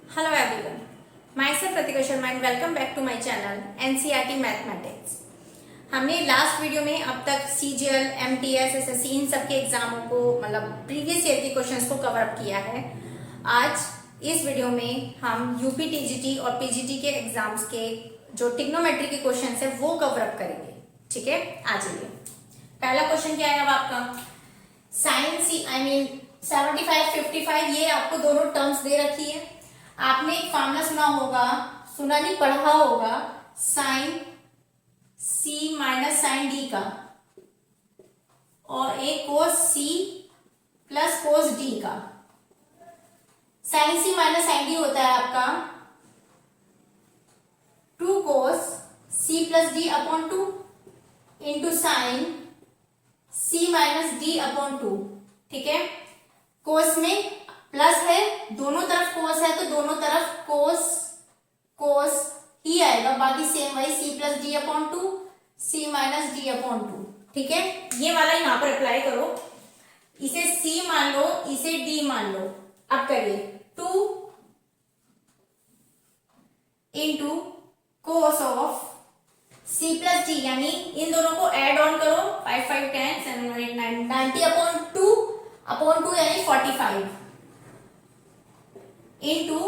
Hello everyone, myself Pratika Sharma and welcome back to my channel NCERT Mathematics। हमने last video में अब तक CGL, MTS, SSC इन सब के एग्जामों को मतलब प्रीवियस ईयर के क्वेश्चंस को कवर अप किया है। आज इस वीडियो में हम यूपी TGT और PGT के एग्जाम्स के जो ट्रिग्नोमेट्री के क्वेश्चन है वो कवर अप करेंगे। ठीक है, आ जाइए। पहला क्वेश्चन क्या है अब आपका साइन सी 75, 55 ये आपको दोनों टर्म्स दे रखी है। आपने एक फॉर्मूला सुना नहीं पढ़ा होगा, sine c minus sine d का और एक cos c plus cos d का। Sine c minus sine d होता है आपका 2 cos c plus d upon 2 into sine c minus d upon 2। ठीक है, कोस में प्लस है, दोनों तरफ कोस है तो दोनों तरफ कोस कोस ही आएगा, बाकी सेम वही सी प्लस डी अपॉन 2 सी माइनस डी अपॉन 2। ठीक है, ये वाला यहां पर अप्लाई करो, इसे सी मान लो, इसे डी मान लो। अब करिए 2 into cos of c plus d, यानी इन दोनों को एड ऑन करो, 5 5 10 7 8 9 90 अपॉन 2 यानी 45 into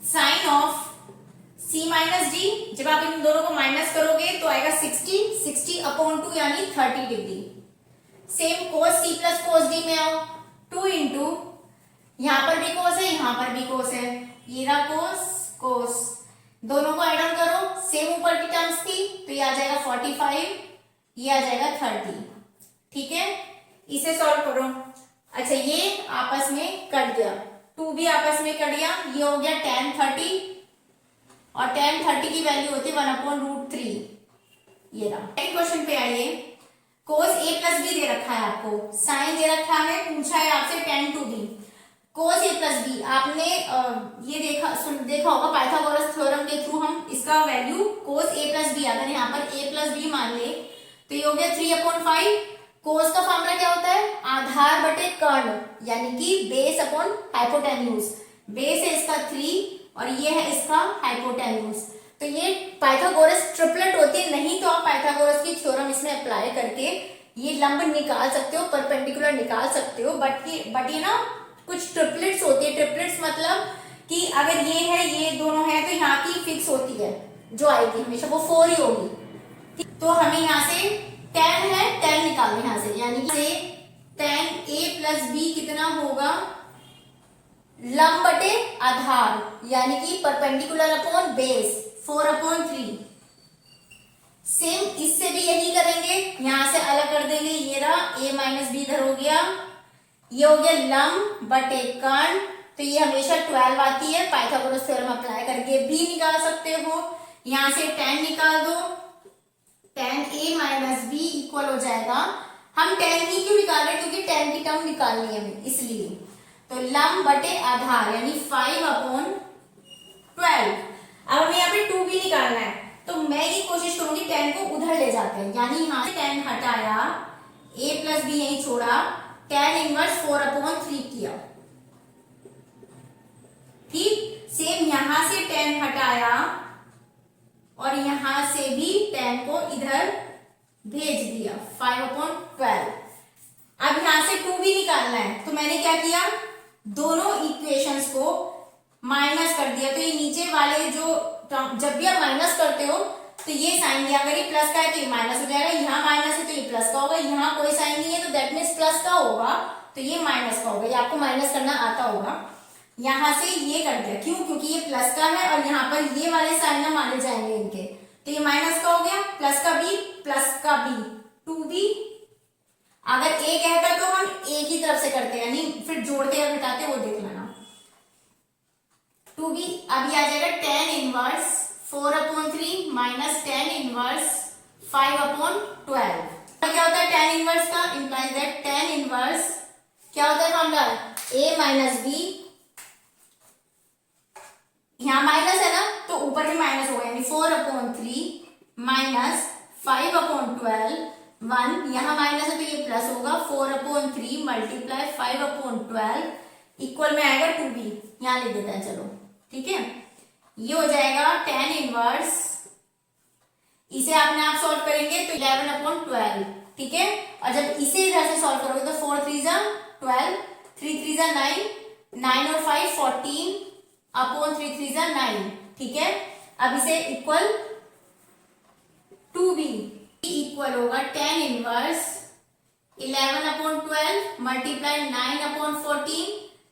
sine of c minus d. जब आप इन दोनों को माइनस करोगे तो आएगा 60 अपॉन 2 यानी 30 डिग्री। सेम कोस सी प्लस कोस डी में आओ, 2 इंटू यहां पर भी कोस है, यहां पर भी कोस है, ये रहा कोस कोस, दोनों को एड ऑन करो, सेम ऊपर की टर्म्स थी तो ये आ जाएगा 45, ये आ जाएगा 30। ठीक है, इसे सॉल्व करो। अच्छा, ये आपस में कट गया, 2 भी आपस में कट गया, ये हो गया tan 30 और tan 30 की वैल्यू होती है 1/√3। ये रहा। नेक्स्ट क्वेश्चन पे आइए, cos a प्लस बी दे रखा है आपको, साइन दे रखा है, पूछा है आपसे tan 2b। cos a plus b आपने ये देखा होगा पाइथागोरस थ्योरम के थ्रू हम इसका value cos a plus b, अगर यहाँ पर a प्लस बी मान ले तो ये हो गया 3/5। कोस का फॉर्मूला क्या होता है, आधार बटे कर्ण, यानी कि बेस अपॉन हाइपोटेन्यूज। बेस है इसका 3 और ये है इसका हाइपोटेन्यूज। तो ये पाइथागोरस ट्रिपलेट होती है, नहीं तो आप पाइथागोरस की थ्योरम इसमें अप्लाई करके ये लंब निकाल सकते हो, परपेंडिकुलर निकाल सकते हो। बट ये ना कुछ ट्रिपलेट्स होती है। ट्रिपलेट्स मतलब कि अगर ये है ये दोनों है तो यहाँ की फिक्स होती है, जो आएगी हमेशा वो 4 ही होगी। तो हमें यहाँ से tan है, tan निकालना यहां से, यानी कि tan a प्लस बी कितना होगा, लंब बटे आधार, यानी कि परपेंडिकुलर अपॉन बेस 4/3। सेम इससे भी यही करेंगे, यहां से अलग कर देंगे, ये रहा a माइनस बी इधर हो गया, ये हो गया लंब बटे कर्ण, तो ये हमेशा 12 आती है, पाइथागोरस थ्योरम अप्लाई करके भी निकाल सकते हो। यहां से tan निकाल दो, tan a minus b equal हो जाएगा, हम tan ही क्यों निकाल रहे हैं, क्योंकि tan की टर्म निकालनी है हमें, इसलिए। तो लंब बटे आधार यानी 5/12। अब हमें यहाँ पे 2 भी निकालना है, तो मैं ये कोशिश करूंगी tan को उधर ले जाते हैं, यानी यहाँ से tan हटाया, a प्लस बी यही छोड़ा, tan इनवर्स 4/3 किया। ठीक, सेम यहां से tan हटाया और यहां से भी tan को इधर भेज दिया, 5/12। अब यहां से 2 भी निकालना है, तो मैंने क्या किया, दोनों इक्वेशंस को माइनस कर दिया। तो ये नीचे वाले जो जब भी आप माइनस करते हो तो ये साइन दिया, अगर ये प्लस का है तो ये माइनस हो जाएगा, यहाँ माइनस है तो ये प्लस का होगा, यहाँ कोई साइन नहीं है तो दैट मीन्स प्लस का होगा, तो ये माइनस का होगा। ये आपको माइनस करना आता होगा। यहां से ये कर दिया, क्यों, क्योंकि ये प्लस का है और यहाँ पर ये वाले साइन ना माने जाएंगे इनके, तो ये माइनस का हो गया, प्लस का भी 2b। अगर a कहता तो हम a की तरफ से करते, यानी फिर जोड़ते या घटाते वो देख लेना। 2b अभी आ जाएगा tan inverse 4/3 minus tan inverse 5/12। क्या होता है tan इनवर्स का, इंप्लाइज दैट tan इनवर्स क्या होता है फॉर्मूला, a माइनस बी, यहां माइनस है ना तो ऊपर भी माइनस होगा, यानी 4/3 माइनस 5/12, 1 यहां माइनस है तो ये प्लस होगा, 4/3 मल्टीप्लाई 5/12 इक्वल में आएगा 2b, यहां लिख देते हैं। चलो ठीक है, ये हो जाएगा tan इनवर्स, इसे आपने आप सॉल्व करेंगे तो 11/12, ठीक है। और जब इसे इधर से सॉल्व करोगे तो 4 3 जा 12, 3 3 जा 9, 9 और 5 14 अपॉन 3 3 जा 9, ठीक है। अब इसे इक्वल टू बी इक्वल होगा tan इनवर्स 11/12 मल्टीप्लाई 9/14,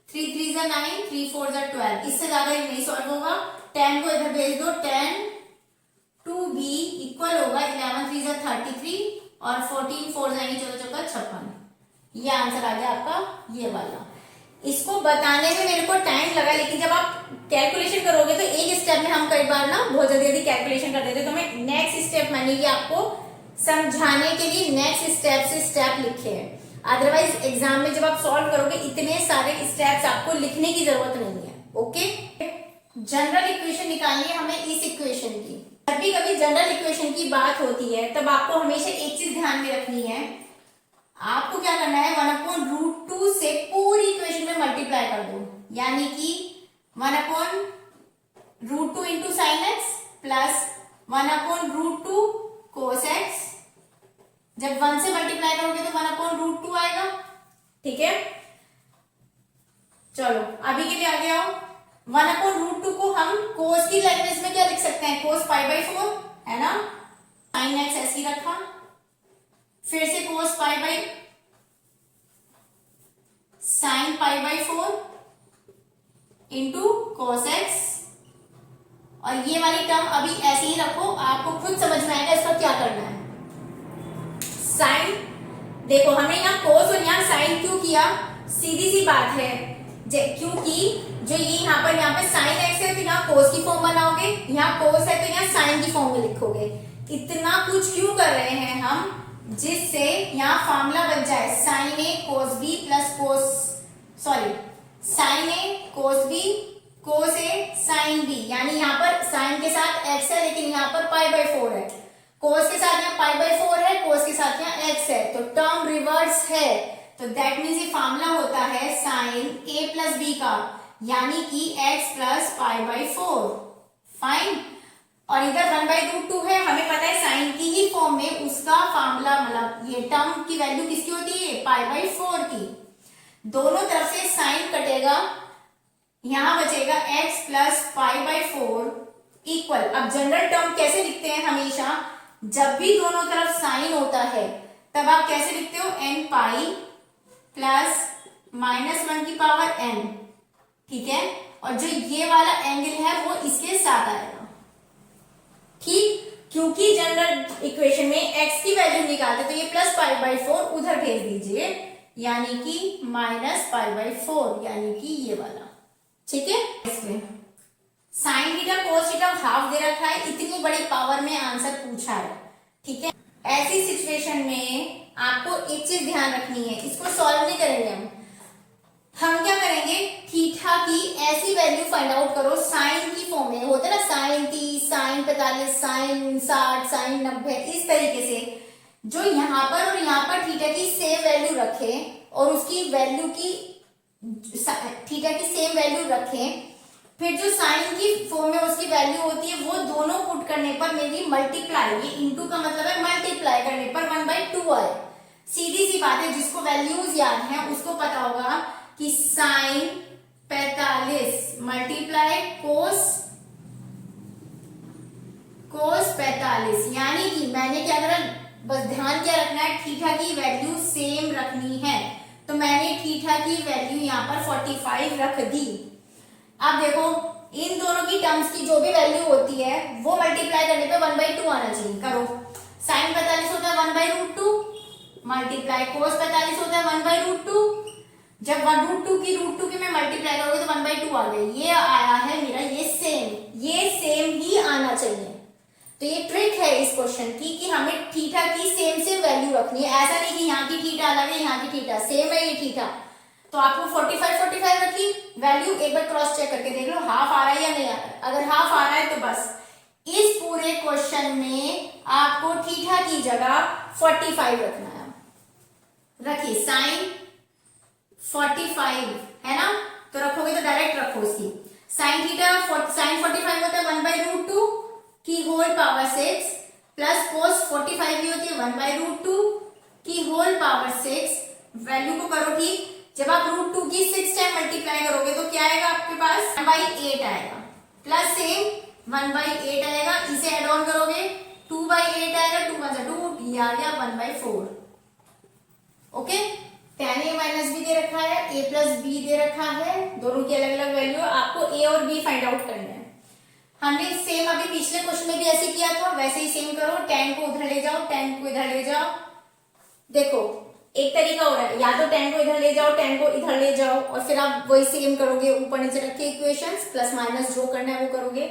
3 3 जा 9, 3 4 जा 12, इससे ज्यादा ही नहीं सॉल्व होगा। 10 को इधर भेज दो, tan 2b इक्वल होगा 11 3 जा 33 और 14 4 जाएंगे 14 चौका 56। ये आंसर आ गया आपका ये वाला। इसको बताने में मेरे को टाइम लगा, लेकिन जब आप कैलकुलेशन करोगे तो एक स्टेप में हम कई बार ना बहुत जल्दी जल्दी कैलकुलेशन कर देते, तो मैं नेक्स्ट स्टेप मैंने ये आपको समझाने के लिए नेक्स्ट स्टेप से स्टेप लिखे हैं। अदरवाइज एग्जाम में जब आप सॉल्व करोगे इतने सारे स्टेप्स आपको लिखने की जरूरत नहीं है। ओके, जनरल इक्वेशन निकालनी है हमें इस इक्वेशन की। जब भी कभी जनरल इक्वेशन की बात होती है तब आपको हमेशा एक चीज ध्यान में रखनी है, आपको क्या करना है 1/√2 से पूरी इक्वेशन में मल्टीप्लाई कर दो, यानी कि 1/√2 into sine x plus 1/√2 cos x. जब 1 से मल्टीप्लाई करोगे तो 1/√2 आएगा, ठीक है। चलो अभी के लिए आगे आओ। 1/√2 को हम कोस की लैंग्वेज में क्या लिख सकते हैं, कोस π/4 है ना, साइन एक्स ऐसे ही रखा, फिर से cos sine π/4 into cos x, और ये वाली टर्म अभी ऐसे ही रखो, आपको खुद समझ में आएगा इसका क्या करना है। साइन देखो हमने यहाँ कोस और यहाँ साइन क्यों किया, सीधी सी बात है, क्योंकि जो ये यहाँ पे साइन एक्स है तो यहाँ कोस की फॉर्म बनाओगे, यहाँ कोस है तो यहाँ साइन की फॉर्म में लिखोगे। इतना कुछ क्यों कर रहे हैं हम, जिससे यहाँ फॉर्मूला बन जाए साइन ए कोस बी प्लस साइन ए कोस बी कोस ए साइन बी, यानी यहाँ पर साइन के साथ एक्स है लेकिन यहाँ पर π/4 है, कोस के साथ यहाँ π/4 है, कोस के साथ यहाँ एक्स है, तो टर्म रिवर्स है, तो दैट मीन्स ये फॉर्मूला होता है साइन ए प्लस बी का, यानी कि x प्लस π/4। फाइन, और इधर 1/√2 है, हमें पता है साइन की ही फॉर्म में उसका फॉर्मूला, मतलब ये टर्म की वैल्यू किसकी होती है π/4 की। दोनों तरफ से साइन कटेगा, यहां बचेगा x प्लस π/4 इक्वल। अब जनरल टर्म कैसे लिखते हैं, हमेशा जब भी दोनों तरफ साइन होता है तब आप कैसे लिखते हो, n पाई प्लस -1 की पावर n, ठीक है। और जो ये वाला एंगल है वो इसके साथ आएगा, ठीक, क्योंकि जनरल इक्वेशन में x की वैल्यू निकालते तो ये प्लस π/4 उधर भेज दीजिए, यानी कि -π/4, यानी कि ये वाला, ठीक है। इसमें sine theta cos theta half दे रखा है, इतनी बड़ी पावर में आंसर पूछा है, ठीक है। ऐसी सिचुएशन में आपको एक चीज ध्यान रखनी है, इसको सॉल्व नहीं करेंगे हम क्या करेंगे, थीटा की ऐसी वैल्यू फाइंड आउट करो, साइन की फॉर्म में होता है ना, साइन 30 साइन 45 साइन 60 साइन 90, इस तरीके से जो यहाँ पर और यहाँ पर थीटा की सेम वैल्यू रखे और उसकी वैल्यू की थीटा की सेम वैल्यू रखें, फिर जो साइन की फॉर्म में उसकी वैल्यू होती है वो दोनों पुट करने पर मेरी मल्टीप्लाई, ये इनटू का मतलब है मल्टीप्लाई करने पर 1/2 आए। सीधी सी बात है, जिसको वैल्यूज याद है उसको पता होगा कि साइन 45 मल्टीप्लाई कोस 45, यानी कि मैंने क्या करा, बस ध्यान क्या रखना है, थीटा की वैल्यू सेम रखनी है, तो मैंने थीटा की वैल्यू यहाँ पर 45 रख दी। अब देखो इन दोनों की टर्म्स की जो भी वैल्यू होती है वो मल्टीप्लाई करने पे 1/2 आना चाहिए। करो, साइन 45 होता है 1/√2 मल्टीप्लाई कोस 45 होता है 1/√2, जब 1√2 की √2 की मैं मल्टीप्लाई करोगे तो 1/2 आ गई, ये आया है मेरा, ये सेम ही आना चाहिए। तो ये ट्रिक है इस क्वेश्चन की कि हमें थीटा की सेम वैल्यू रखनी है, ऐसा नहीं कि यहाँ की थीटा अलग है यहाँ की थीटा सेम है, ये थीटा तो आपको 45 रखी वैल्यू, एक बार क्रॉस चेक करके देख लो हाफ आ रहा है या नहीं आ रहा है, अगर हाफ आ रहा है तो बस इस पूरे क्वेश्चन में आपको थीटा की जगह 45 रखना है। रखिए साइन 45 है ना, तो रखोगे तो डायरेक्ट रखो उसकी साइन थीटा साइन 45 होता है 1/√2 की होल पावर 6 प्लस कोस 45 भी होती है 1/√2 की होल पावर 6। वैल्यू को करो ठीक, जब आप √2 की 6 टाइम मल्टीप्लाई करोगे तो क्या आएगा आपके पास 1/8 आएगा, प्लस सेम 1/8 आएगा, इसे एड ऑन करोगे 2/8 आएगा, 2 × 2 ये आ गया 1/4। Okay, tan a minus b दे रखा है, a प्लस बी दे रखा है, दोनों की अलग अलग वैल्यू, आपको a और b फाइंड आउट करना है। हमने सेम अभी पिछले क्वेश्चन में भी ऐसे किया था, वैसे ही सेम करो, tan को उधर ले जाओ, tan को इधर ले जाओ। देखो एक तरीका हो रहा है, या तो tan को इधर ले जाओ, tan को इधर ले जाओ, और फिर आप वही सेम करोगे, ऊपर नीचे रख के इक्वेशंस प्लस माइनस जो करना है वो करोगे।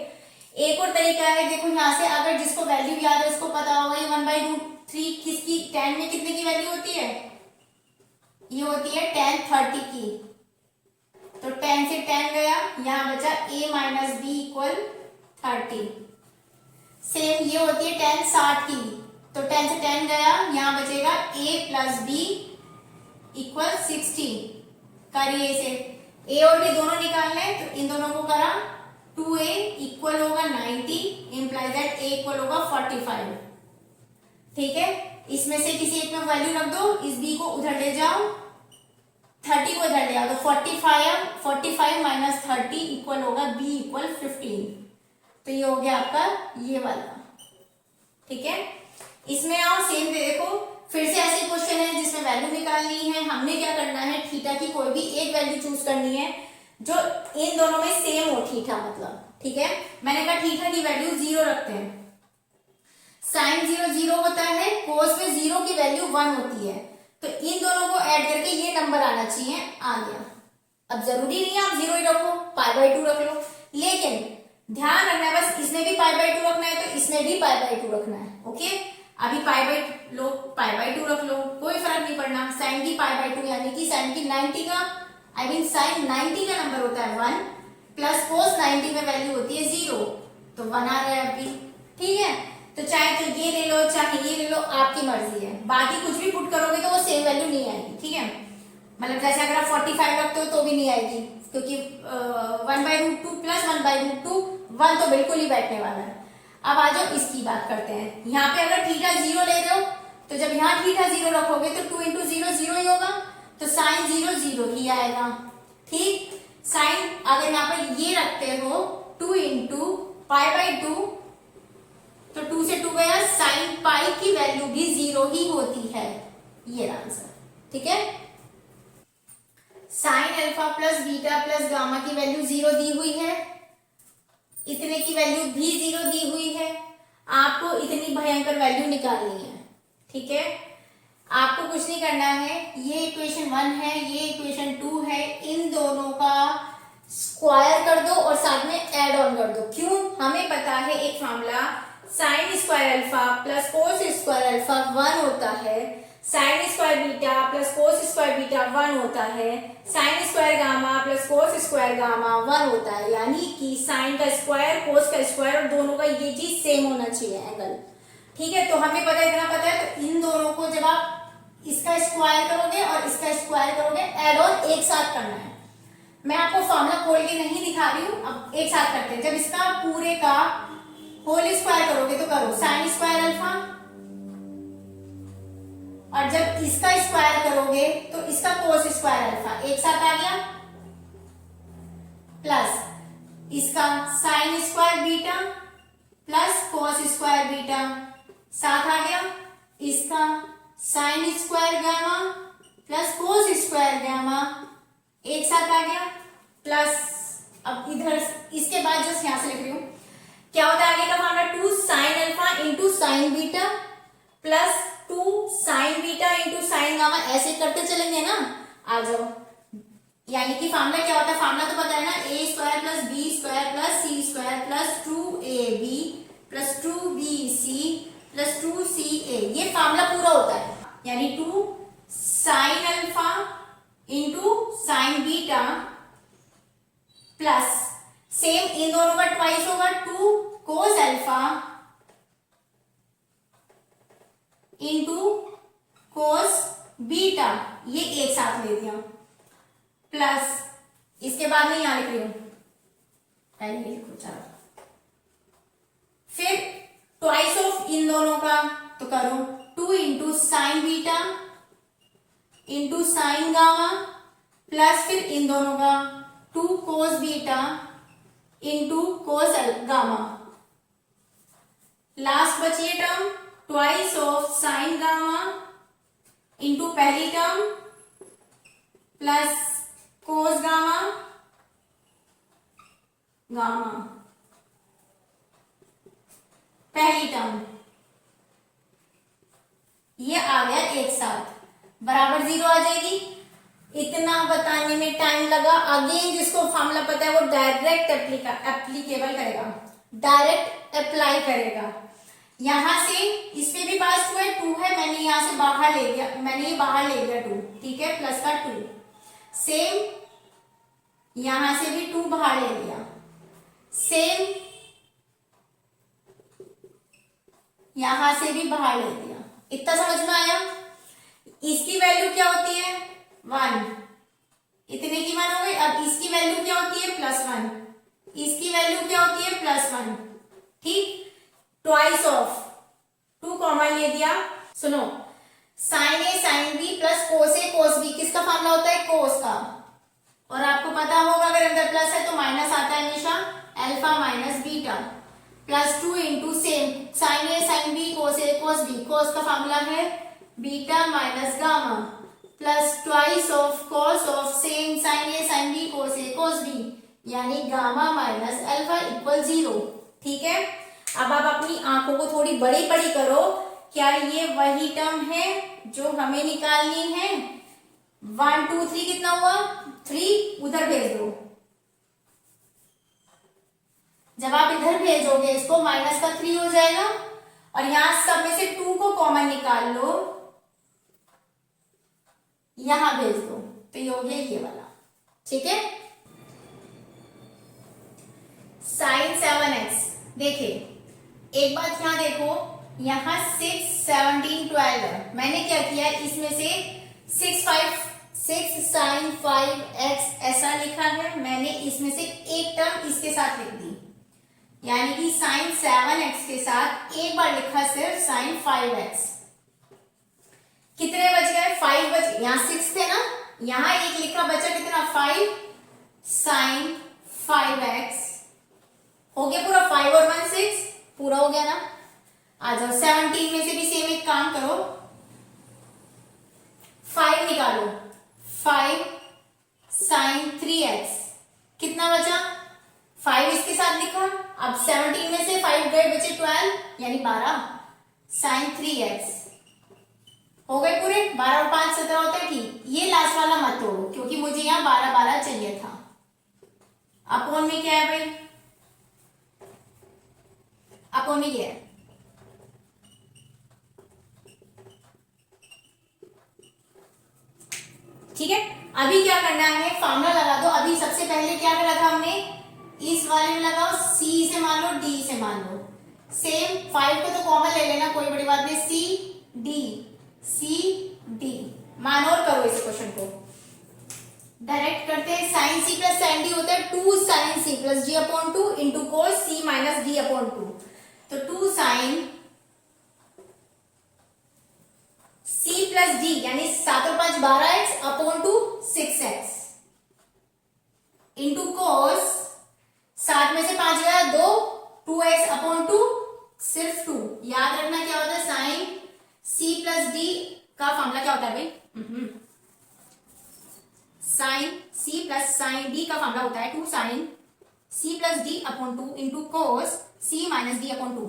एक और तरीका है, देखो यहाँ से अगर जिसको वैल्यू याद है उसको पता होगा, ये 1/√3 किसकी tan में कितने की वैल्यू होती है, ये होती है tan 30 की, तो tan से tan गया, यहाँ बचा a minus b equal 30। Same ये होती है tan 60 की, तो tan से tan गया, यहाँ बचेगा a प्लस बी इक्वल 60। करिए इसे, a और b दोनों निकालने, तो इन दोनों को करा, 2a इक्वल होगा 90, इंप्लाई दैट a इक्वल होगा 45। ठीक है, इसमें से किसी एक में वैल्यू रख दो, इस b को उधर ले जाओ, 30 को इधर ले आओ, तो 45 माइनस 30 इक्वल होगा b इक्वल 15। तो ये हो गया आपका ये वाला। ठीक है, इसमें आओ सेम देखो, फिर से ऐसे क्वेश्चन है जिसमें वैल्यू निकालनी है। हमने क्या करना है, थीटा की कोई भी एक वैल्यू चूज करनी है जो इन दोनों में सेम हो, थीटा मतलब। ठीक है, मैंने कहा थीटा की वैल्यू 0 रखते हैं, साइन 0 0 होता है, कोस में 0 की वैल्यू 1 होती है, तो इन दोनों को ऐड करके ये नंबर आना चाहिए, आ गया। अब जरूरी नहीं है आप 0 ही रखो, π/2 रख लो, लेकिन ध्यान रखना है बस इसमें भी π/2 रखना है, तो इसमें भी π/2 रखना है। ओके, अभी π/2 रख लो, कोई फर्क नहीं पड़ना। साइन की π/2 यानी कि साइन की 90 का साइन 90 का नंबर होता है 1, प्लस कोस 90 में वैल्यू होती है 0, तो 1 आ रहा है अभी। ठीक है, तो चाहे तो ये ले लो चाहे ये ले लो, आपकी मर्जी है, बाकी कुछ भी पुट करोगे तो वो सेम वैल्यू नहीं आएगी। ठीक है, मतलब जैसे अगर आप 45 रखते हो तो भी नहीं आएगी, क्योंकि 1/√2 प्लस 1/√2 1 तो बिल्कुल ही बैठने वाला है। अब आ जाओ इसकी बात करते हैं। यहाँ पे अगर थीटा 0 ले रहे हो, तो जब यहाँ थीटा 0 रखोगे तो 2 × 0 0 ही होगा, तो साइन 0 0 ही आएगा। ठीक, साइन अगर यहाँ पर ये रखते हो 2 × π/2, तो 2 से 2 गया, साइन पाई की वैल्यू भी 0 ही होती है, ये आंसर। ठीक है, sine alpha plus beta plus gamma की वैल्यू 0 दी हुई है, इतने की वैल्यू भी 0 दी हुई है, आपको इतनी भयंकर वैल्यू निकालनी है। ठीक है, आपको कुछ नहीं करना है, ये इक्वेशन 1 है, ये इक्वेशन 2 है, इन दोनों का स्क्वायर कर दो और साथ में ऐड ऑन कर दो। क्यों, हमें पता है एक formula, sine square alpha plus cos square alpha 1 होता है, sine square beta plus cos square beta 1 होता है, sine square gamma plus cos square gamma 1 होता है, यानी कि साइन का स्क्वायर कोस का स्क्वायर और दोनों का ये चीज सेम होना चाहिए, एंगल। ठीक है, तो हमें पता है, इतना पता है, तो इन दोनों को जब आप इसका स्क्वायर करोगे और इसका स्क्वायर करोगे, एड ऑन एक साथ करना है। मैं आपको फॉर्मूला खोल के नहीं दिखा रही हूं, अब एक साथ करते हैं। जब इसका पूरे का होल स्क्वायर करोगे तो करो साइन स्क्वायर अल्फा, और जब इसका स्क्वायर करोगे तो इसका कोस स्क्वायर अल्फा एक साथ आ गया, प्लस इसका sine square beta plus cos square beta साथ आ गया, इसका sine square gamma plus cos square gamma एक साथ आ गया, प्लस अब इधर इसके बाद जस्ट यहां से लिख रही हूं, क्या होता है आगे का formula, 2 sine alpha into sine beta plus 2 sign beta into sine gamma, ऐसे करते चलेंगे ना। आ जाओ, यानी कि फॉर्मूला क्या होता है, फॉर्मूला तो पता है ना, a square plus b square plus c square plus 2ab plus 2bc plus 2ca, ये फॉर्मूला पूरा होता है, यानी 2 sine alpha into sine beta plus same इन दोनों का ट्वाइस होगा, 2 cos alpha into cos beta, ये एक साथ ले दिया, प्लस इसके बाद में यहां लिख रही हूं पहले ये लिखो चलो। फिर ट्वाइस ऑफ इन दोनों का तो करो 2 into sine beta into sine gamma plus फिर इन दोनों का 2 cos beta into cos gamma. Last बची है term twice of sine gamma into पहली term plus cos gamma gamma पहली टर्म। ये आ गया एक साथ बराबर 0 आ जाएगी। इतना बताने में टाइम लगा। अगेन जिसको फॉर्मूला पता है वो डायरेक्ट एप्लीकेबल करेगा, डायरेक्ट अप्लाई करेगा। यहां से इस पे भी पास 2 है, 2 है, मैंने यहां से बाहर ले लिया, मैंने ये बाहर ले लिया 2, ठीक है, प्लस का 2। सेम यहां से भी 2 बाहर ले लिया, सेम यहां से भी बाहर ले लिया। इतना समझ में आया? इसकी वैल्यू क्या होती है 1, इतने की 1 हो गई। अब इसकी वैल्यू क्या होती है +1, इसकी वैल्यू क्या होती है +1, ठीक। ट्वाइस ऑफ 2 कॉमन ले दिया। सुनो, sign a sine B plus cos a cos B किसका फॉर्मूला होता है कोस का। और आपको पता होगा अगर अंदर प्लस है तो माइनस आता है हमेशा, alpha minus beta plus 2 into same sine a sine b cos a cos b. Cos का फॉर्मूला है beta minus gamma plus twice of cos of same sine a sine b cos a cos b, यानी gamma minus alpha equal 0, ठीक है। अब आप अपनी आंखों को थोड़ी बड़ी बड़ी करो, क्या ये वही टर्म है जो हमें निकालनी है। 1 2 3 कितना हुआ 3, उधर भेज दो। जब आप इधर भेजोगे इसको माइनस का 3 हो जाएगा और यहां सब में से 2 को कॉमन निकाल लो, यहां भेज दो तो ये हो गया ये वाला, ठीक है। साइन 7x देखिए, एक बात यहां देखो, यहां 6 17 12 है। मैंने क्या किया इसमें से 6 साइन 5x ऐसा लिखा है, मैंने इसमें से एक टर्म इसके साथ लिख दी, यानी कि साइन 7x के साथ एक बार लिखा सिर्फ साइन 5x। कितने बच गए 5 बच, यहां 6 थे ना, यहां एक लिखा बचा कितना 5 साइन 5x हो गया पूरा, 5 और 1 6 पूरा हो गया ना। आ जाओ 17 में से भी सेम एक काम करो, 5 निकालो, 5 साइन 3x कितना बचा 5 इसके साथ लिखा। अब 17 में से 5 गए बचे 12 यानी 12 साइन 3x हो गए पूरे। 12 और 5 17 होता है, ठीक। ये लास्ट वाला मत तोड़ो क्योंकि मुझे यहाँ 12 12 चाहिए था। अपोन में क्या है भाई, अपोन में क्या है, ठीक है। अभी क्या करना है फॉर्मूला लगा दो। अभी सबसे पहले क्या करा था हमने, इस वाले में लगाओ, सी से मान लो डी से मान लो, सेम 5 को तो कॉमन ले लेना, कोई बड़ी बात नहीं, सी डी मानो और करो इस क्वेश्चन को। डायरेक्ट करते हैं, sine c plus sine d होता है 2 sine c plus d upon 2 into cos c minus d upon 2। तो 2 साइन सी प्लस डी यानी 7 और 5 12x upon 2 6x into cos 7 में से 5 गया 2 2x अपॉन 2 सिर्फ 2। याद रखना क्या होता है साइन सी प्लस डी का फॉर्मूला क्या होता है भाई, sine c plus sine d का फॉर्मूला होता है 2 sine c plus d upon 2 into cos c minus d upon 2।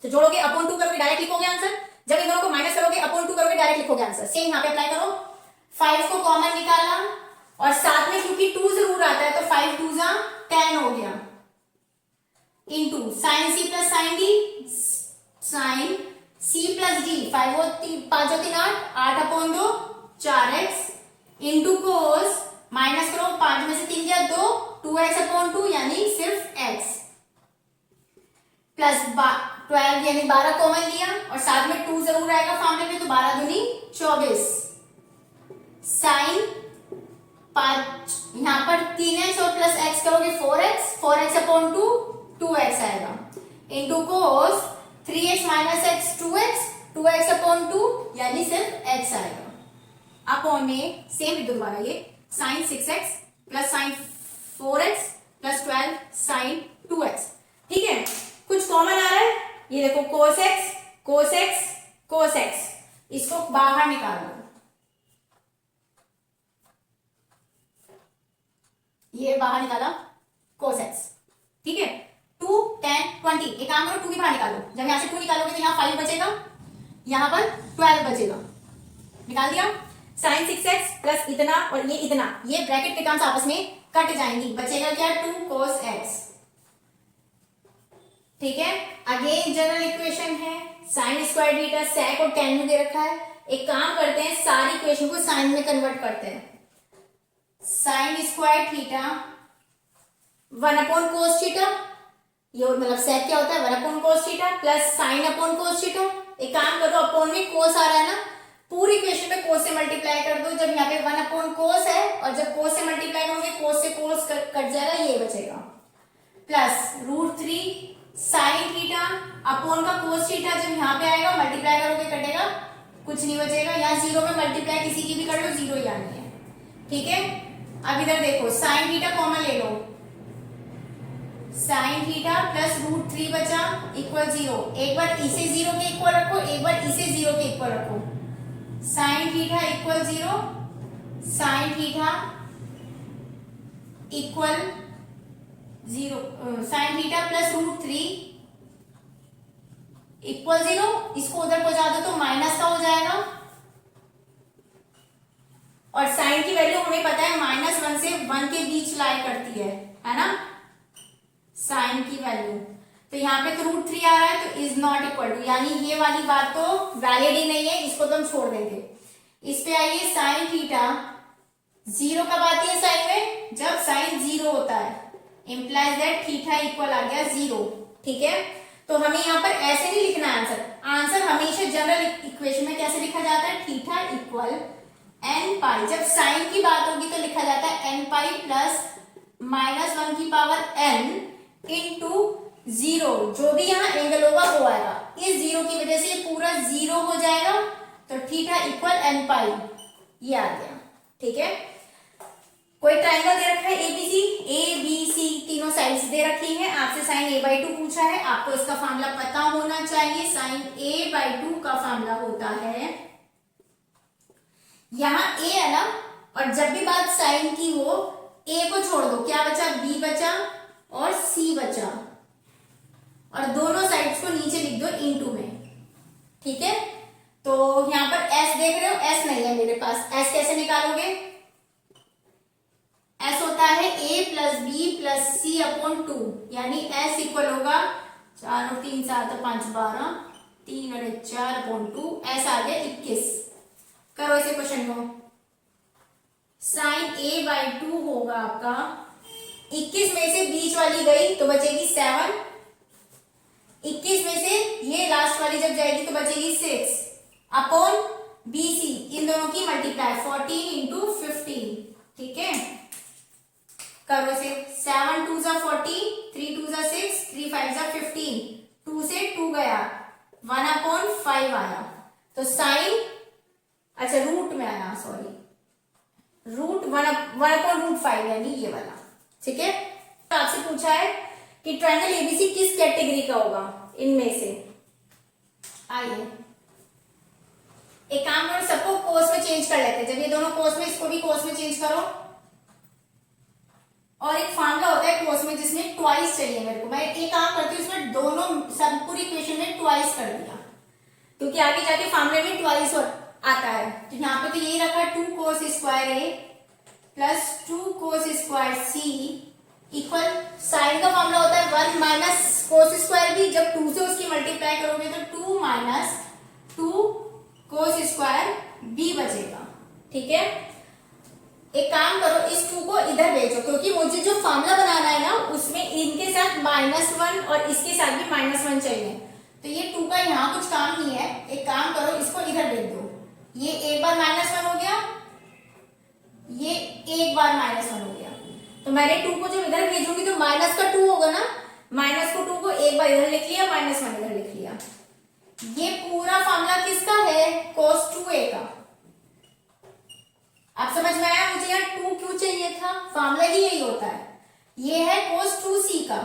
तो जोड़ोगे अपॉन 2 करोगे डायरेक्ट लिखोगे आंसर, जब इन दोनों को माइनस करोगे अपॉन 2 करोगे डायरेक्ट लिखोगे आंसर। सेम यहाँ पे अप्लाई करो, 5 को कॉमन निकाला और साथ में क्योंकि 2 जरूर आता है तो 5 2 जा 10 हो गया into sine c plus sine d, sine c plus d 5 और 5 और 3 8 upon 2 4x into cos minus करो 5 में से 3 गया 2 2x अपॉन 2 यानी सिर्फ x प्लस 12 यानी 12 कॉमन लिया और साथ में 2 जरूर आएगा फॉर्मूले में, तो 12 दूनी 24 साइन 5, यहाँ पर 3x और प्लस x करोगे 4x, 4x अपॉन 2, 2x आएगा, into cos 3x minus x 2x, 2x upon 2 यानी सिर्फ x आएगा। अपॉन में सेम लिख दो दोबारा, ये sine 6x plus sine 4x plus 12 sine 2x। ठीक है, कुछ कॉमन आ रहा है, ये देखो cos x cos x cos x, इसको बाहर निकाल दो, ये बाहर निकाला cos x। ठीक है, 2 10 20, एक काम करो 2 भी बाहर निकालो, जब यहां से 2 निकालोगे तो यहाँ 5 बचेगा, यहां पर 12 बचेगा, निकाल दिया। साइन 6x प्लस इतना और ये इतना, ये ब्रैकेट के टर्म्स आपस में कट जाएंगी, बचेगा क्या 2 cos x। ठीक है, अगेन जनरल इक्वेशन है, साइन स्क्वायर थीटा sec और tan में दे रखा है। एक काम करते हैं, सारी इक्वेशन को साइन में कन्वर्ट करते हैं। Sine square theta 1 upon cos theta, ये मतलब sec क्या होता है 1 upon cos theta plus sine upon cos theta. एक काम करो, अपॉन में कोस आ रहा है ना, पूरी इक्वेशन में कोस से मल्टीप्लाई कर दो। जब यहाँ पे 1 अपॉन कोस है और जब कोस से मल्टीप्लाई करोगे कोस से कोस कट जाएगा, ये बचेगा प्लस √3 साइन थीटा अपॉन का कोस थीटा, जब यहाँ पे आएगा मल्टीप्लाई करोगे कटेगा, कुछ नहीं बचेगा। यहाँ जीरो में मल्टीप्लाई किसी की भी कर लो, जीरो ही आनी है। ठीक है, अब इधर देखो साइन थीटा कॉमन ले लो, साइन थीटा प्लस √3 बचा इक्वल 0। एक बार इसे 0 के इक्वल रखो, एक बार इसे 0 के इक्वल रखो। Sine theta equal 0, sine theta equal 0, sine theta plus √3 equal 0, इसको उधर पहुंचा दो तो माइनस का हो जाएगा। और साइन की वैल्यू हमें पता है -1 से 1 के बीच लाई करती है ना, साइन की वैल्यू। तो यहाँ पे तो √3 आ रहा है तो इज नॉट इक्वल टू, यानी ये वाली बात तो वैलिड ही नहीं है, इसको तो हम छोड़ देंगे। इस पे आइए, साइन थीटा 0 कब आती है साइन में, जब साइन 0 होता है, इंप्लाइज दैट थीटा इक्वल आ गया 0। ठीक है, तो हमें यहाँ पर ऐसे नहीं लिखना आंसर, आंसर हमेशा जनरल इक्वेशन में कैसे लिखा जाता है, थीटा इक्वल n पाई। जब साइन की बात होगी तो लिखा जाता है n पाई प्लस -1 की पावर n इंटू 0, जो भी यहाँ एंगल होगा वो आएगा। इस 0 की वजह से ये पूरा 0 हो जाएगा, तो थीटा इक्वल n पाई, ये आ गया। ठीक है, कोई ट्रायंगल दे रखा है एबीसी, ए बी सी तीनों साइड्स दे रखी है, आपसे साइन a/2 पूछा है, आपको इसका फार्मूला पता होना चाहिए। साइन a/2 का फार्मूला होता है, यहाँ a है ना, और जब भी बात साइन की हो a को छोड़ दो, क्या बचा, b बचा और c बचा, और दोनों साइड्स को नीचे लिख दो इनटू में। ठीक है, तो यहाँ पर s देख रहे हो, s नहीं है मेरे पास, s कैसे निकालोगे, s होता है a plus b plus c upon 2, यानी s इक्वल होगा 4 और 3 7 और 5 12, 3 और 4 अपॉन 2, s आ गया 21। करो इसे क्वेश्चन को, साइन a/2 होगा आपका 21 में से बीच वाली गई तो बचेगी 7, 21 में से ये लास्ट वाली जब जाएगी तो बचेगी 6 अपॉन BC, इन दोनों की मल्टीप्लाई 14 इंटू 15। ठीक है, करो इसे, 7 2 जा 40, 3 2 जा 6, 3 5 जा 15, 2 से 2 गया, 1 अपॉन 5 आया, तो साइन, अच्छा रूट में आया, सॉरी, √1 अपॉन √5 यानी ये वाला। ठीक है, तो आपसे पूछा है कि ट्रायंगल एबीसी किस कैटेगरी का होगा इनमें से। आइए एक काम करो, सबको कोस में चेंज कर लेते हैं, जब ये दोनों कोस में, इसको भी कोस में चेंज करो। और एक फार्मूला होता है कोस में जिसमें ट्वाइस चाहिए मेरे को, मैं एक काम करती हूँ इसमें दोनों सब पूरी इक्वेशन में ट्वाइस कर दिया, क्योंकि आगे जाके फार्मूले में ट्वाइस आता है। तो यहाँ पे तो यही रखा 2 cos square a plus 2 cos square c equal, sine का फार्मूला होता है 1 माइनस कोस स्क्वायर b, जब 2 से उसकी मल्टीप्लाई करोगे तो 2 माइनस 2 cos स्क्वायर b बचेगा। ठीक है, एक काम करो, इस 2 को इधर भेजो, क्योंकि मुझे जो फार्मूला बनाना है ना उसमें इनके साथ -1 और इसके साथ भी -1 चाहिए, तो ये 2 का यहाँ कुछ काम नहीं है। एक काम करो, इसको इधर भेज दो, ये एक बार -1 हो गया, ये एक बार -1 हो गया, तो मैंने 2 को जब इधर भेजूंगी तो माइनस का 2 होगा ना, माइनस को 2 को एक बार इधर लिख लिया, -1 इधर लिख लिया। ये पूरा फॉर्मूला किसका है, cos 2a का। आप समझ में आया मुझे यार 2 क्यों चाहिए था, फॉर्मूला ही यही होता है। ये है cos 2c का,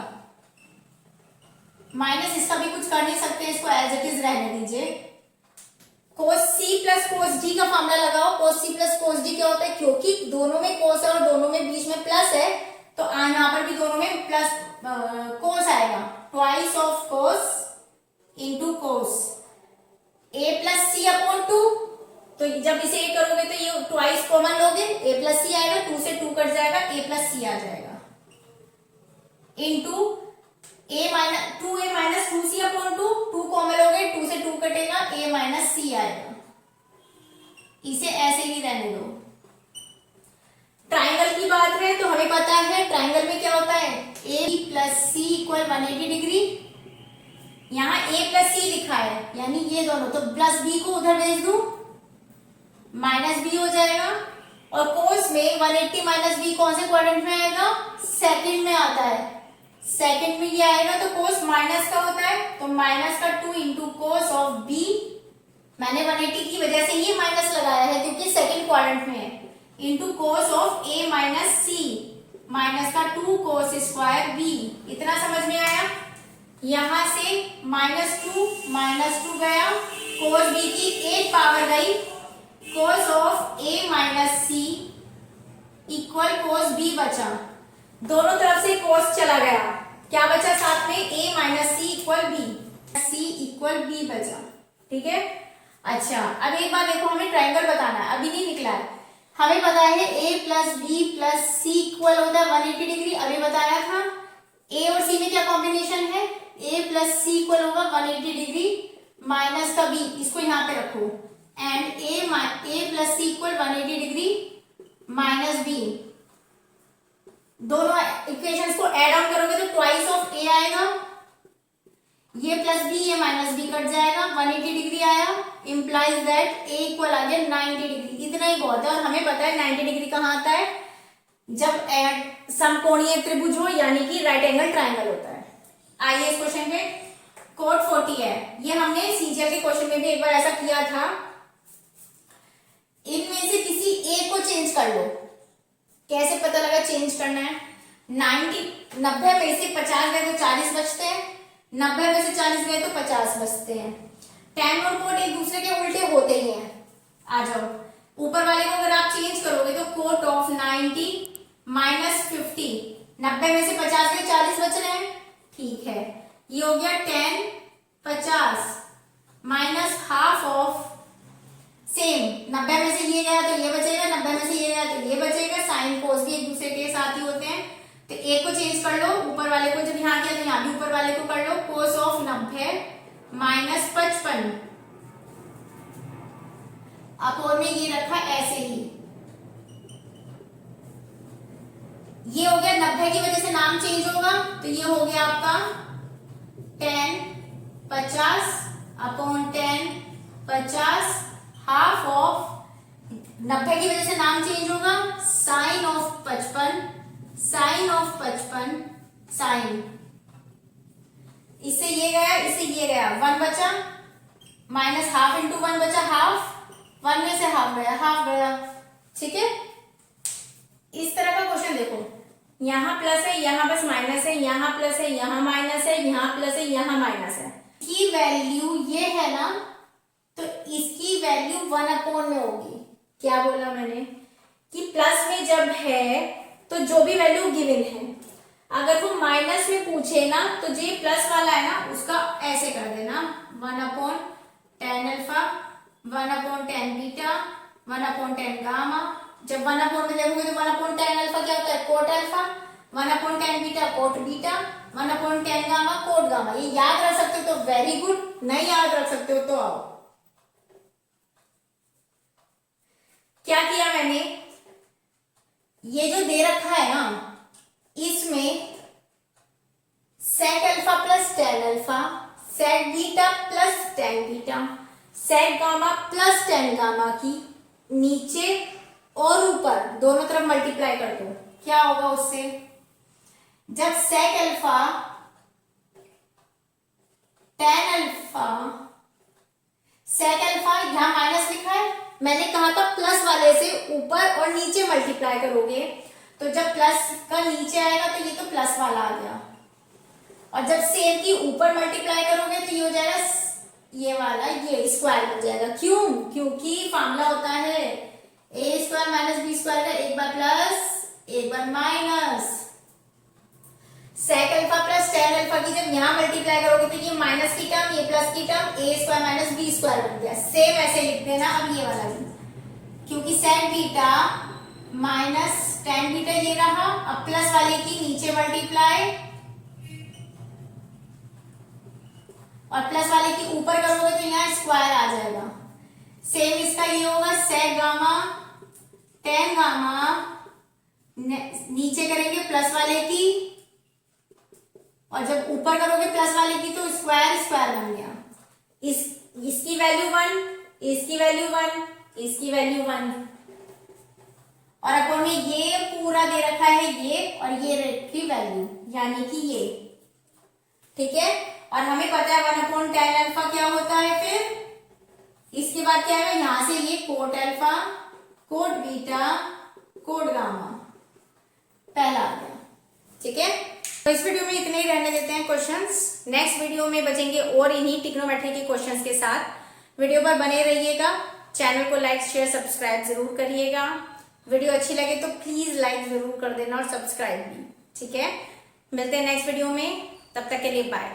माइनस इसका भी कुछ कर नहीं सकते, इसको एज इट इज रहने दीजिए। cos c plus cos d का फॉर्मूला लगाओ। cos c plus cos d क्या होता है, क्योंकि दोनों में cos है और दोनों में बीच में प्लस है, तो यहाँ पर भी दोनों में प्लस cos आएगा, twice of cos into cos a plus c upon 2। तो जब इसे a करोगे तो ये ट्वाइस कॉमन लोगे, a प्लस सी आएगा, 2 से 2 कट जाएगा, a प्लस सी आ जाएगा, into a minus 2a minus 2c upon 2, 2 common लोगे, 2 से 2 कटेगा, a माइनस सी आएगा। इसे ऐसे ही रहने दो। ट्राइंगल की बात है तो हमें पता है ट्राइंगल में क्या होता है, a plus c equal 180 degree. यहाँ a प्लस सी लिखा है, यानी ये दोनों, तो प्लस b को उधर भेज दूं, माइनस b हो जाएगा। और कोस में 180 माइनस b कौन से क्वाड्रेंट में आएगा, सेकंड में आता है, सेकंड में ये आएगा, तो कोस माइनस का होता है, तो माइनस का 2 इंटू कोस ऑफ b। मैंने 180 की वजह से ये माइनस लगाया है क्योंकि सेकंड क्वाड्रेंट में है, into cos of a minus c, minus का 2 कोस स्क्वायर b। इतना समझ में आया। यहां से -2 गया, कोस b की 8 पावर गई, cos of a minus c equal cos b बचा, दोनों तरफ से कोस चला गया, क्या बचा साथ में, a minus c equal b बचा। ठीक है। अच्छा अब एक बात देखो, हमें ट्राइंगल बताना है, अभी नहीं निकला है। हमें पता है a plus b plus c equal होता है 180 डिग्री, अभी बताया था। a और c में क्या कॉम्बिनेशन है, a प्लस सी इक्वल होगा 180 डिग्री माइनस का b, इसको यहाँ पे रखो, and a plus c equal 180 degree minus b। दोनों इक्वेशंस को ऐड ऑन करोगे तो ट्वाइस ऑफ a आएगा, ये प्लस बी ये माइनस बी कट जाएगा, 180 डिग्री आया, इंप्लाइज दैट a इक्वल आ गया 90 डिग्री। इतना ही बहुत है। और हमें पता है 90 डिग्री कहाँ आता है, जब समकोणीय त्रिभुज हो, यानी कि राइट एंगल ट्राइंगल होता है। आइए इस क्वेश्चन पे, कोड 40 है, ये हमने सीजीएल के क्वेश्चन में भी एक बार ऐसा किया था। इनमें से किसी एक को चेंज कर लो। कैसे पता लगा चेंज करना है, 90 में से 50 गए तो 40 बचते हैं, 90 में से 40 गए तो 50 बचते हैं। tan और कोट एक दूसरे के उल्टे होते ही हैं। आ जाओ, ऊपर वाले को अगर आप चेंज करोगे तो कोट ऑफ 90 माइनस 50, 90 में से 50 गए 40 बच रहे हैं, ठीक है। ये हो गया 10 50 माइनस हाफ ऑफ सेम, 90 में से ये गया तो ये बचेगा, 90 में से ये गया तो ये बचेगा। साइन कोस भी एक दूसरे के साथ ही होते हैं, तो एक को चेंज कर लो, ऊपर वाले को जब यहाँ किया तो यहाँ भी ऊपर वाले को कर लो, कोस ऑफ 90 माइनस 55 अपोन में ये रखा ऐसे ही। ये हो गया 90 की वजह से नाम चेंज होगा, तो ये हो गया आपका 10 50 अपॉन 10 50 हाफ ऑफ 90 की वजह से नाम चेंज होगा, साइन ऑफ 55 साइन, इससे ये गया इससे ये गया, 1 बचा माइनस हाफ इंटू 1 बचा हाफ, 1 में से हाफ गया, ठीक है। इस तरह का क्वेश्चन देखो, यहाँ प्लस है, यहाँ बस माइनस है, यहाँ प्लस है, यहाँ माइनस है, यहाँ प्लस है, यहाँ माइनस है। की वैल्यू ये है ना, तो इसकी वैल्यू 1 अपॉन में होगी। क्या बोला मैंने कि प्लस में जब है तो जो भी वैल्यू गिवन है, अगर वो माइनस में पूछे ना तो जो प्लस वाला है ना उसका ऐसे कर देना, 1 upon 10 alpha, 1 upon 10 beta, 1 upon 10 gamma. जब 1 अपॉन में देखोगे तो 1 अपॉन 10 अल्फा क्या होता है, cot alpha, 1 upon 10 beta cot beta, 1 upon 10 gamma cot gamma. ये याद रख सकते हो तो वेरी गुड, नहीं याद रख सकते हो तो आओ। क्या किया मैंने, ये जो दे रखा है ना, इसमें सेक अल्फा प्लस 10 अल्फा, सेक बीटा प्लस 10 बीटा, सेक गामा प्लस 10 गामा की नीचे और ऊपर दोनों तरफ मल्टीप्लाई कर दो, क्या होगा उससे? जब sec alpha tan alpha, sec alpha यहां माइनस लिखा है, मैंने कहा था प्लस वाले से ऊपर और नीचे मल्टीप्लाई करोगे, तो जब प्लस का नीचे आएगा तो ये तो प्लस वाला आ गया, और जब सेम की ऊपर मल्टीप्लाई करोगे तो ये हो जाएगा ये वाला, ये स्क्वायर बन जाएगा। क्यों? क्योंकि फॉर्मूला होता है a square minus b square का एक बार प्लस एक बार minus. Sec alpha plus tan alpha की जब यहां मल्टीप्लाई करोगे तो ये माइनस की टर्म ये प्लस की टर्म ए स्क्वायर माइनस बी स्क्वायर बन गया। सेम ऐसे लिख देना अब ये वाला भी, क्योंकि सेक बीटा माइनस टेन बीटा ये रहा, अब प्लस वाले की नीचे मल्टीप्लाई और प्लस वाले की ऊपर करोगे तो यहाँ स्क्वायर आ जाएगा। सेम इसका ये होगा सेक गामा टेन गामा, नीचे करेंगे प्लस वाले की और जब ऊपर करोगे प्लस वाले की तो स्क्वायर स्क्वायर बन गया। इसकी वैल्यू 1, इसकी वैल्यू 1, इसकी वैल्यू 1, और अपन में ये पूरा दे रखा है ये और ये रखी वैल्यू यानी कि ये, ठीक है। और हमें पता है 1/10 अल्फा क्या होता है, फिर इसके बाद क्या है यहां से ये cot alpha cot beta cot gamma पहला आ गया, ठीक है। तो इस वीडियो में इतने ही रहने देते हैं क्वेश्चंस, नेक्स्ट वीडियो में बचेंगे और इन्हीं ट्रिग्नोमेट्री के क्वेश्चंस के साथ। वीडियो पर बने रहिएगा, चैनल को लाइक शेयर सब्सक्राइब जरूर करिएगा। वीडियो अच्छी लगे तो प्लीज लाइक जरूर कर देना और सब्सक्राइब भी, ठीक है। मिलते हैं नेक्स्ट वीडियो में, तब तक के लिए बाय।